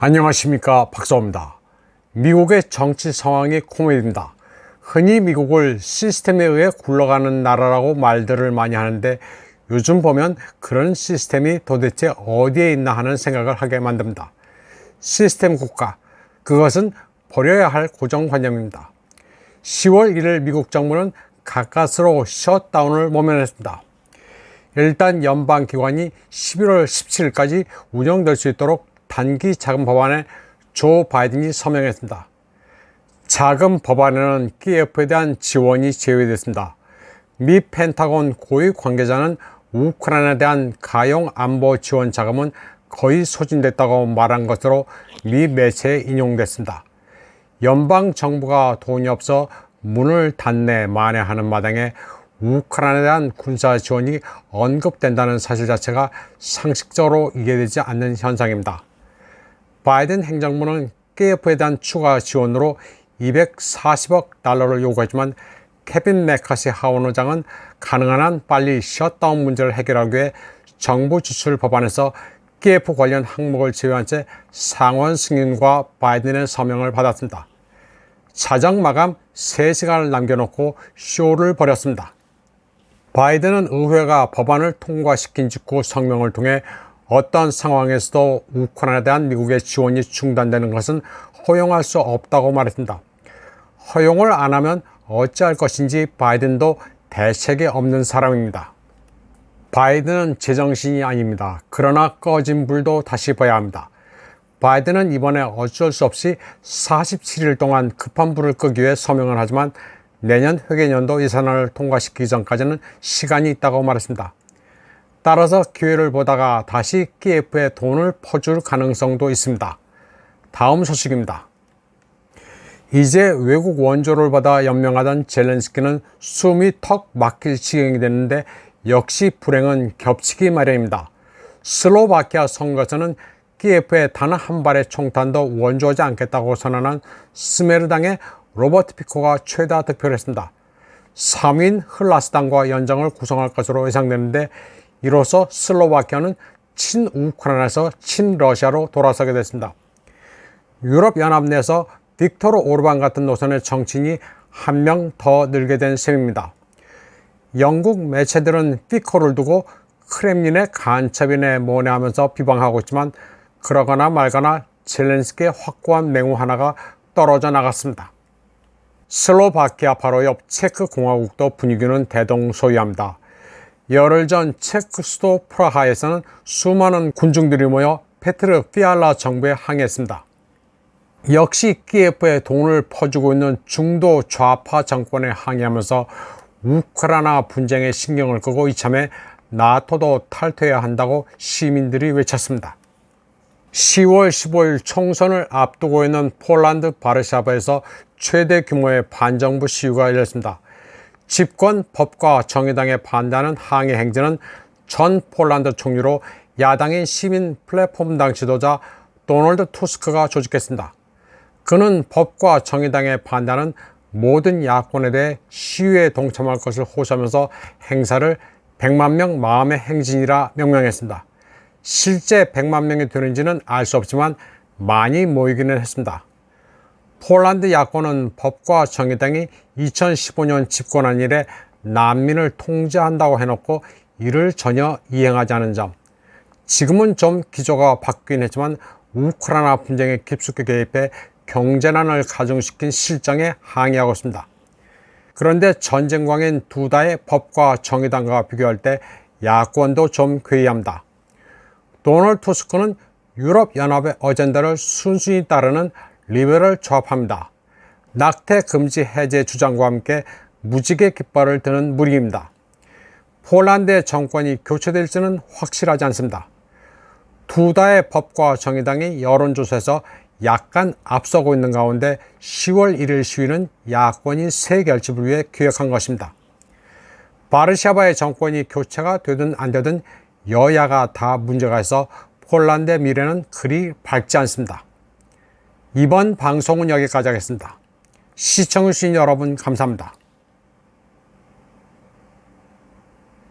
안녕하십니까, 박사입니다. 미국의 정치 상황이 코미디입니다. 흔히 미국을 시스템에 의해 굴러가는 나라라고 말들을 많이 하는데 요즘 보면 그런 시스템이 도대체 어디에 있나 하는 생각을 하게 만듭니다. 시스템 국가, 그것은 버려야 할 고정관념입니다. 10월 1일 미국 정부는 가까스로 셧다운을 모면했습니다. 일단 연방기관이 11월 17일까지 운영될 수 있도록 단기 자금 법안에 조 바이든이 서명했습니다. 자금 법안에는 키예프에 대한 지원이 제외됐습니다. 미 펜타곤 고위 관계자는 우크라이나에 대한 가용 안보 지원 자금은 거의 소진됐다고 말한 것으로 미 매체에 인용됐습니다. 연방 정부가 돈이 없어 문을 닫네 마네 하는 마당에 우크라이나에 대한 군사 지원이 언급된다는 사실 자체가 상식적으로 이해되지 않는 현상입니다. 바이든 행정부는 키예프에 대한 추가 지원으로 240억 달러를 요구했지만 케빈 메카시 하원 의장은 가능한 한 빨리 셧다운 문제를 해결하기 위해 정부 지출 법안에서 키예프 관련 항목을 제외한 채 상원 승인과 바이든의 서명을 받았습니다. 자정 마감 3시간을 남겨놓고 쇼를 벌였습니다. 바이든은 의회가 법안을 통과시킨 직후 성명을 통해 어떤 상황에서도 우크라이나에 대한 미국의 지원이 중단되는 것은 허용할 수 없다고 말했습니다. 허용을 안 하면 어찌할 것인지 바이든도 대책이 없는 사람입니다. 바이든은 제정신이 아닙니다. 그러나 꺼진 불도 다시 봐야 합니다. 바이든은 이번에 어쩔 수 없이 47일 동안 급한 불을 끄기 위해 서명을 하지만 내년 회계연도 예산안을 통과시키기 전까지는 시간이 있다고 말했습니다. 따라서 기회를 보다가 다시 키예프에 돈을 퍼줄 가능성도 있습니다. 다음 소식입니다. 이제 외국 원조를 받아 연명하던 젤렌스키는 숨이 턱 막힐 지경이 됐는데 역시 불행은 겹치기 마련입니다. 슬로바키아 선거에서는 키예프에 단 한 발의 총탄도 원조하지 않겠다고 선언한 스메르당의 로버트 피코가 최다 득표를 했습니다. 3인 흘라스당과 연정을 구성할 것으로 예상되는데 이로써 슬로바키아는 친우크라이나에서 친러시아로 돌아서게 됐습니다. 유럽연합 내에서 빅토르 오르반 같은 노선의 정치인이 한 명 더 늘게 된 셈입니다. 영국 매체들은 피코를 두고 크렘린의 간첩이네 뭐네 하면서 비방하고 있지만 그러거나 말거나 젤렌스키의 확고한 맹호 하나가 떨어져 나갔습니다. 슬로바키아 바로 옆 체크 공화국도 분위기는 대동소이합니다. 열흘 전 체크 수도 프라하에서는 수많은 군중들이 모여 페트르 피알라 정부에 항의했습니다. 역시 키예프에 돈을 퍼주고 있는 중도 좌파 정권에 항의하면서 우크라이나 분쟁에 신경을 끄고 이참에 나토도 탈퇴해야 한다고 시민들이 외쳤습니다. 10월 15일 총선을 앞두고 있는 폴란드 바르샤바에서 최대 규모의 반정부 시위가 열렸습니다. 집권 법과 정의당에 반대하는 항의 행진은 전 폴란드 총리로 야당인 시민 플랫폼당 지도자 도널드 투스크가 조직했습니다. 그는 법과 정의당에 반대하는 모든 야권에 대해 시위에 동참할 것을 호소하면서 행사를 100만 명 마음의 행진이라 명명했습니다. 실제 100만 명이 되는지는 알 수 없지만 많이 모이기는 했습니다. 폴란드 야권은 법과 정의당이 2015년 집권한 이래 난민을 통제한다고 해놓고 이를 전혀 이행하지 않은 점, 지금은 좀 기조가 바뀌긴 했지만 우크라이나 분쟁에 깊숙이 개입해 경제난을 가중시킨 실정에 항의하고 있습니다. 그런데 전쟁광인 두 다의 법과 정의당과 비교할 때 야권도 좀 괴이합니다. 도널드 투스크는 유럽연합의 어젠다를 순순히 따르는 리베럴 좌파입니다. 낙태 금지 해제 주장과 함께 무지개 깃발을 드는 무리입니다. 폴란드의 정권이 교체될지는 확실하지 않습니다. 두 다의 법과 정의당이 여론조사에서 약간 앞서고 있는 가운데 10월 1일 시위는 야권이 새 결집을 위해 기획한 것입니다. 바르샤바의 정권이 교체가 되든 안 되든 여야가 다 문제가 있어 폴란드의 미래는 그리 밝지 않습니다. 이번 방송은 여기까지 하겠습니다. 시청해주신 여러분 감사합니다.